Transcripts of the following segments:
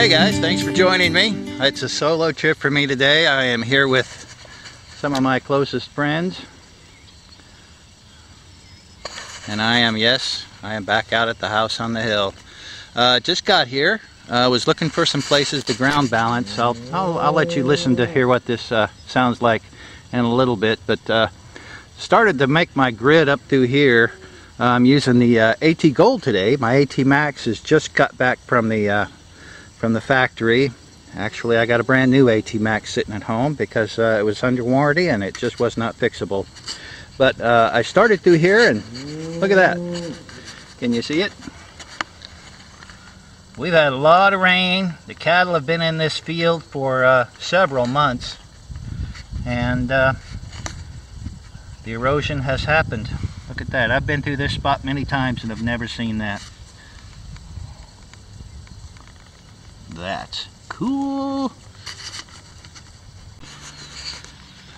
Hey guys, thanks for joining me. It's a solo trip for me today. I am here with some of my closest friends. And I am back out at the house on the hill. Just got here. Was looking for some places to ground balance. I'll let you listen to hear what this sounds like in a little bit. But started to make my grid up through here. I'm using the AT Gold today. My AT Max is just got back from the factory. Actually, I got a brand new AT Max sitting at home because it was under warranty and it just was not fixable. But I started through here and look at that. Can you see it? We've had a lot of rain. The cattle have been in this field for several months, and the erosion has happened. Look at that. I've been through this spot many times and have never seen that. That's cool.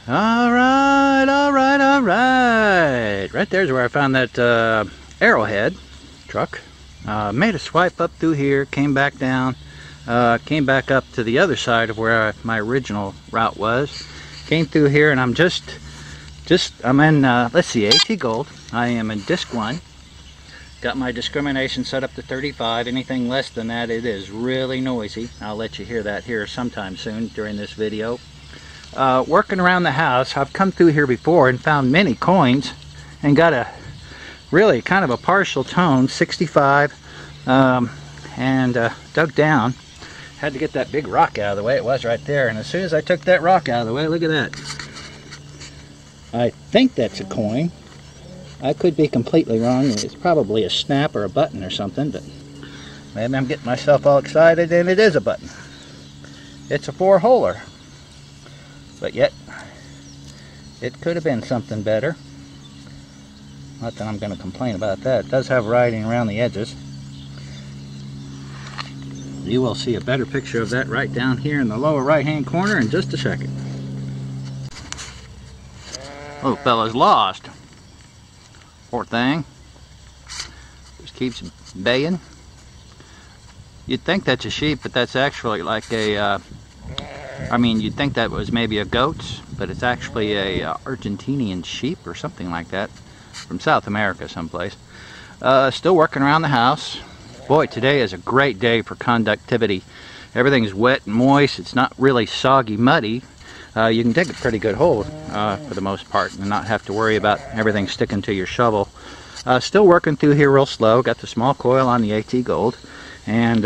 Alright. Right there's where I found that Arrowhead truck. Made a swipe up through here, came back down, came back up to the other side of where my original route was. Came through here and I'm I'm in, let's see, AT Gold. I am in disc 1. Got my discrimination set up to 35. Anything less than that, it is really noisy. I'll let you hear that here sometime soon during this video. Working around the house, I've come through here before and found many coins and got a really kind of a partial tone, 65, and dug down. Had to get that big rock out of the way. It was right there, and as soon as I took that rock out of the way, look at that. I think that's a coin. I could be completely wrong. It's probably a snap or a button or something, but maybe I'm getting myself all excited and it is a button. It's a 4-holer, but yet it could have been something better. Not that I'm going to complain about that. It does have writing around the edges. You will see a better picture of that right down here in the lower right hand corner in just a second. Little fella's lost. Poor thing. Just keeps baying. You'd think that's a sheep, but that's actually like a you'd think that was maybe a goat, but it's actually a Argentinian sheep or something like that. From South America someplace. Still working around the house. Boy, today is a great day for conductivity. Everything's wet and moist. It's not really soggy, muddy. You can dig a pretty good hole for the most part and not have to worry about everything sticking to your shovel. Still working through here real slow. Got the small coil on the AT Gold and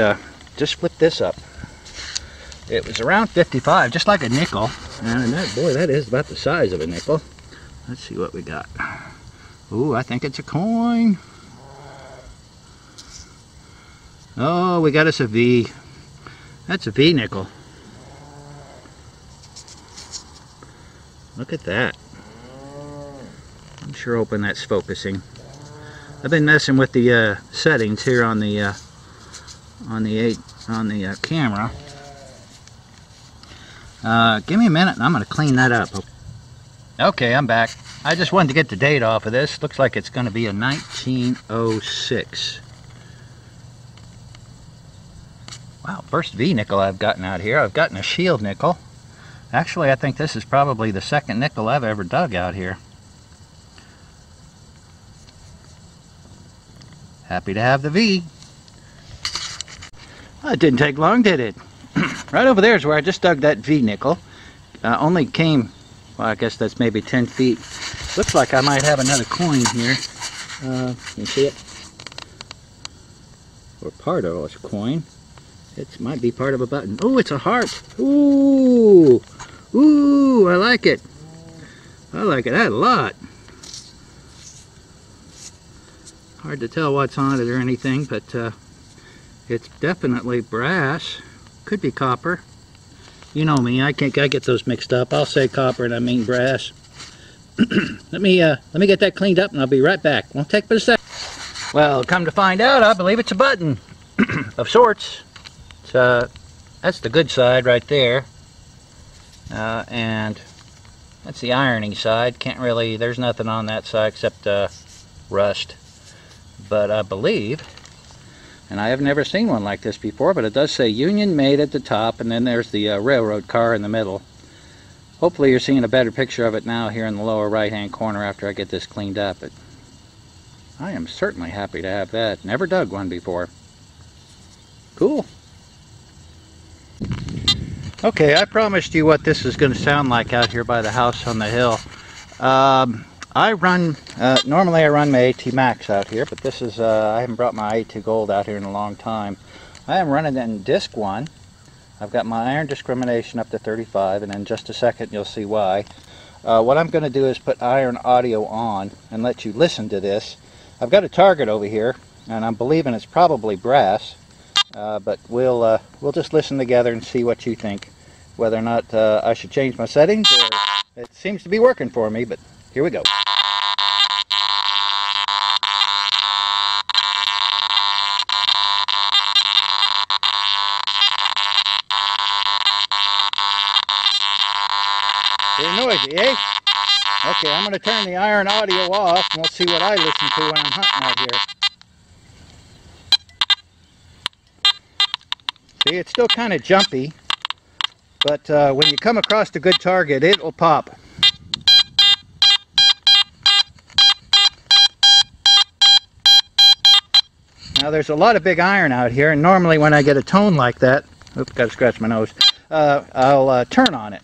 just flipped this up. It was around 55, just like a nickel. And that, boy, that is about the size of a nickel. Let's see what we got. Ooh, I think it's a coin. Oh, we got us a V. That's a V nickel. Look at that. I'm sure hoping that's focusing. I've been messing with the settings here on the camera. Give me a minute and I'm going to clean that up. Okay, I'm back. I just wanted to get the date off of this. Looks like it's going to be a 1906. Wow, first V nickel I've gotten out here. I've gotten a shield nickel. Actually, I think this is probably the second nickel I've ever dug out here. Happy to have the V. Well, it didn't take long, did it? Right over there is where I just dug that V nickel. Only came, well, I guess that's maybe 10 feet. Looks like I might have another coin here. You see it? Or part of a coin. It might be part of a button. Oh, it's a heart. Ooh. Ooh, I like it. I like it a lot. Hard to tell what's on it or anything, but it's definitely brass. Could be copper. You know me, I get those mixed up. I'll say copper and I mean brass. Let me get that cleaned up and I'll be right back. Won't take but a sec. Well, come to find out, I believe it's a button of sorts. That's the good side right there, and that's the ironing side. Can't really, there's nothing on that side except rust, but I believe And I have never seen one like this before, but it does say Union Made at the top, and then there's the railroad car in the middle. Hopefully you're seeing a better picture of it now here in the lower right hand corner after I get this cleaned up. But I am certainly happy to have that. Never dug one before. Cool. Okay, I promised you what this is going to sound like out here by the house on the hill. Normally I run my AT Max out here, but this is, I haven't brought my AT Gold out here in a long time. I am running in disc 1. I've got my iron discrimination up to 35, and in just a second you'll see why. What I'm going to do is put iron audio on and let you listen to this. I've got a target over here, and I'm believing it's probably brass, but we'll just listen together and see what you think, whether or not I should change my settings. It seems to be working for me, but here we go. Pretty noisy, eh? Okay, I'm going to turn the iron audio off and we'll see what I listen to when I'm hunting out here. See, it's still kind of jumpy, but when you come across a good target, it will pop. Now there's a lot of big iron out here, and normally when I get a tone like that, oops, got to scratch my nose, I'll turn on it.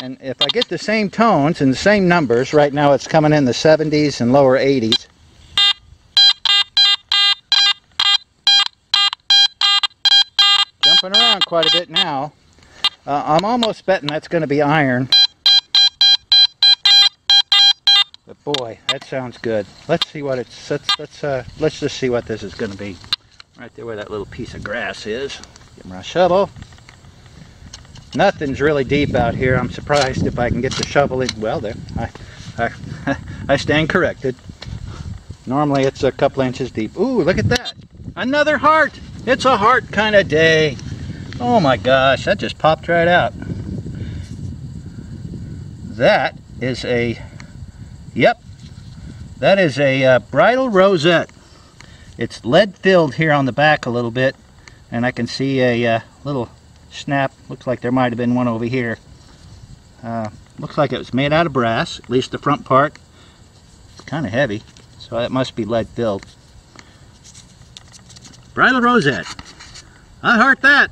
And if I get the same tones and the same numbers, right now it's coming in the 70s and lower 80s. Jumping around quite a bit now. I'm almost betting that's going to be iron. But boy, that sounds good. Let's see what it's. Let's just see what this is going to be. Right there where that little piece of grass is. Get my shovel. Nothing's really deep out here. I'm surprised if I can get the shovel in. Well, there, I stand corrected. Normally it's a couple inches deep. Ooh, look at that! Another heart. It's a heart kind of day. Oh my gosh, that just popped right out. That is a. Yep, that is a bridal rosette. It's lead filled here on the back a little bit, and I can see a little snap. Looks like there might have been one over here. Looks like it was made out of brass, at least the front part. It's kind of heavy, so that must be lead filled. Bridal rosette. I heart that.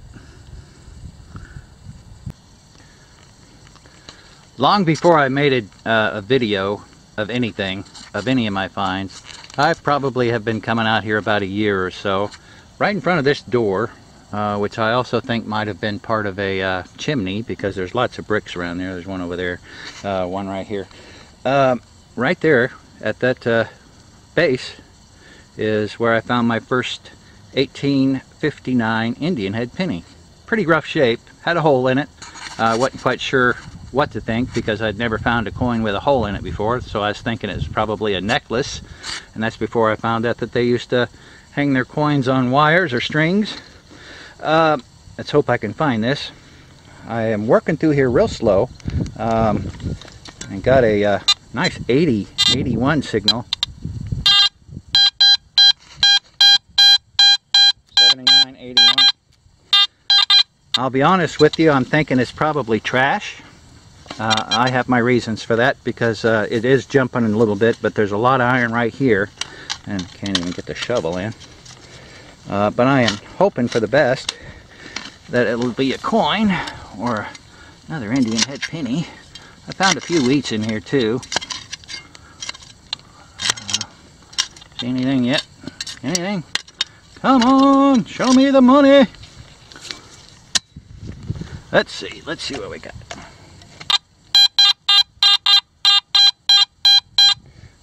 Long before I made a video of anything, of any of my finds, I probably have been coming out here about a year or so, right in front of this door, which I also think might have been part of a chimney, because there's lots of bricks around there. There's one over there, one right here. Right there at that base is where I found my first 1859 Indian head penny. Pretty rough shape, had a hole in it. I wasn't quite sure what to think because I'd never found a coin with a hole in it before, so I was thinking it was probably a necklace, and that's before I found out that they used to hang their coins on wires or strings. Let's hope I can find this. I am working through here real slow, and got a nice 81 signal. 79, 81. I'll be honest with you, I'm thinking it's probably trash. I have my reasons for that, because it is jumping a little bit, but there's a lot of iron right here, and can't even get the shovel in. But I am hoping for the best, that it'll be a coin or another Indian head penny. I found a few wheats in here too. See anything yet? Anything? Come on, show me the money. Let's see what we got.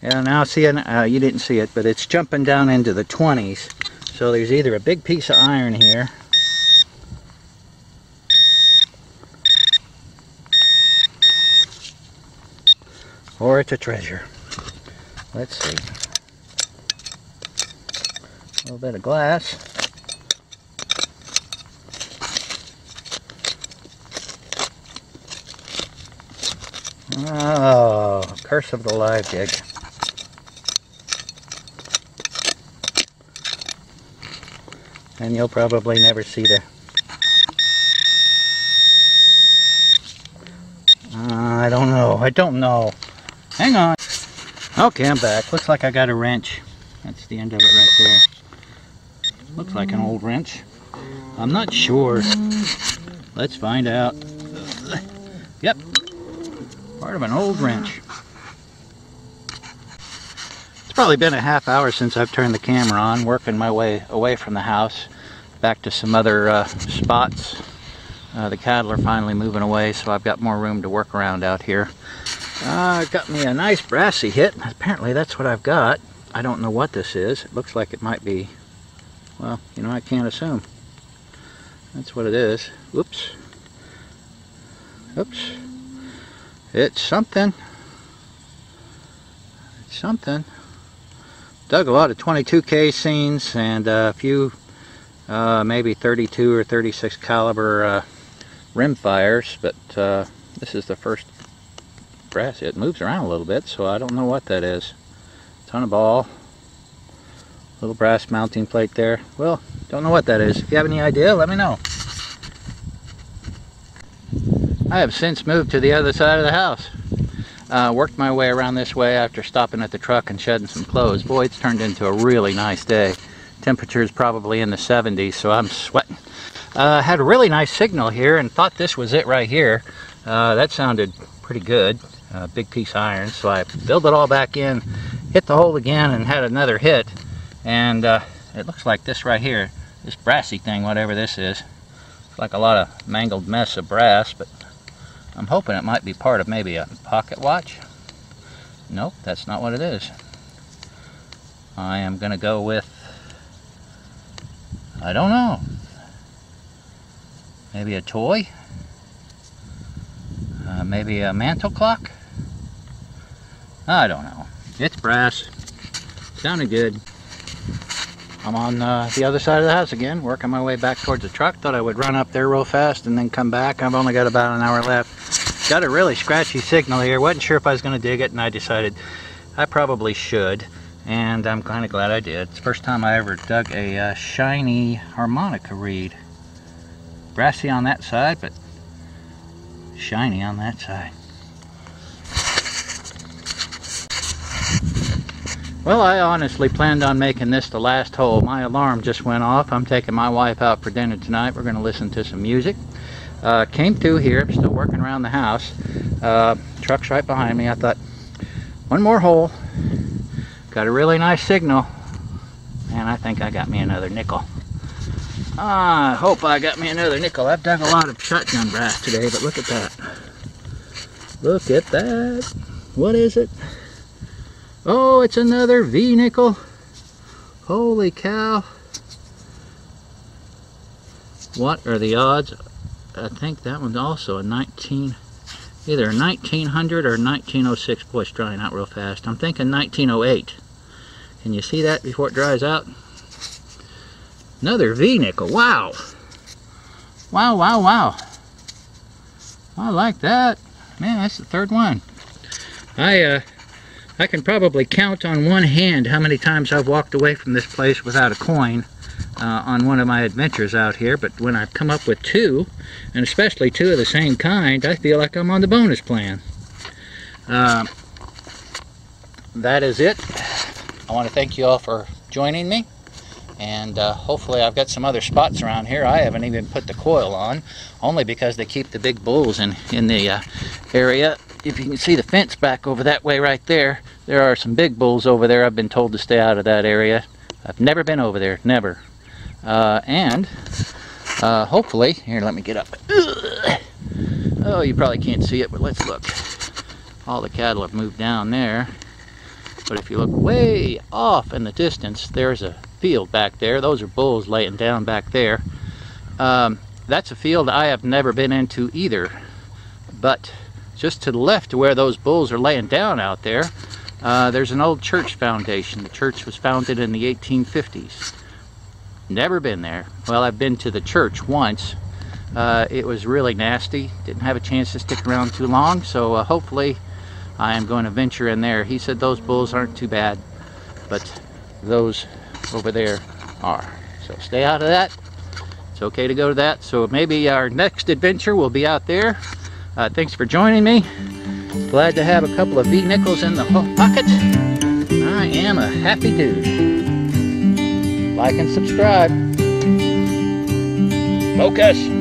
Yeah, now see, you didn't see it, but it's jumping down into the 20s. So there's either a big piece of iron here, or it's a treasure. Let's see. A little bit of glass. Oh, curse of the live jig. and you'll probably never see the... I don't know. Hang on. Okay, I'm back. Looks like I got a wrench. That's the end of it right there. Looks like an old wrench. I'm not sure. Let's find out. Yep. Part of an old wrench. It's probably been a half hour since I've turned the camera on, working my way away from the house, back to some other spots. The cattle are finally moving away, so I've got more room to work around out here. Got me a nice brassy hit. Apparently that's what I've got. I don't know what this is. It looks like it might be, well, you know, I can't assume. That's what it is. Whoops. Oops. It's something. It's something. Dug a lot of 22K scenes and a few maybe 32 or 36 caliber rim fires, but this is the first brass. It moves around a little bit, so I don't know what that is. Ton of ball. Little brass mounting plate there. Well, don't know what that is. If you have any idea, let me know. I have since moved to the other side of the house. Worked my way around this way after stopping at the truck and shedding some clothes. Boy, it's turned into a really nice day. Temperature is probably in the 70s, so I'm sweating. Had a really nice signal here and thought this was it right here. That sounded pretty good. Big piece of iron, so I filled it all back in, hit the hole again, and had another hit. And it looks like this right here, this brassy thing, whatever this is. It's like a lot of mangled mess of brass, but I'm hoping it might be part of maybe a pocket watch. Nope, that's not what it is. I am going to go with, I don't know, maybe a toy? Maybe a mantle clock? I don't know. It's brass. Sounded good. I'm on the other side of the house again, working my way back towards the truck. Thought I would run up there real fast and then come back. I've only got about an hour left. Got a really scratchy signal here. Wasn't sure if I was going to dig it, and I decided I probably should. And I'm kind of glad I did. It's the first time I ever dug a shiny harmonica reed. Brassy on that side, but shiny on that side. Well, I honestly planned on making this the last hole. My alarm just went off. I'm taking my wife out for dinner tonight. We're going to listen to some music. Came through here. I'm still working around the house. Truck's right behind me. I thought, one more hole. Got a really nice signal. And I think I got me another nickel. I hope I got me another nickel. I've dug a lot of shotgun brass today, but look at that. Look at that. What is it? Oh, it's another V nickel. Holy cow. What are the odds? I think that one's also a either a 1900 or 1906. Boy, it's drying out real fast. I'm thinking 1908. Can you see that before it dries out? Another V nickel. Wow. Wow, wow, wow. I like that. Man, that's the third one. I can probably count on one hand how many times I've walked away from this place without a coin on one of my adventures out here, but when I've come up with two, and especially two of the same kind, I feel like I'm on the bonus plan. That is it. I want to thank you all for joining me, and hopefully I've got some other spots around here. I haven't even put the coil on, only because they keep the big bulls in the area. If you can see the fence back over that way right there, there are some big bulls over there. I've been told to stay out of that area. I've never been over there, never. Hopefully, here, let me get up. Oh, you probably can't see it, but let's look. All the cattle have moved down there. But if you look way off in the distance, there's a field back there. Those are bulls laying down back there. That's a field I have never been into either. But just to the left of where those bulls are laying down out there, there's an old church foundation. The church was founded in the 1850s. Never been there. Well, I've been to the church once. It was really nasty. Didn't have a chance to stick around too long, so hopefully I am going to venture in there. He said those bulls aren't too bad, but those over there are. So stay out of that. It's okay to go to that. So maybe our next adventure will be out there. Thanks for joining me. Glad to have a couple of V-nickels in the pocket. I am a happy dude. Like and subscribe. Focus.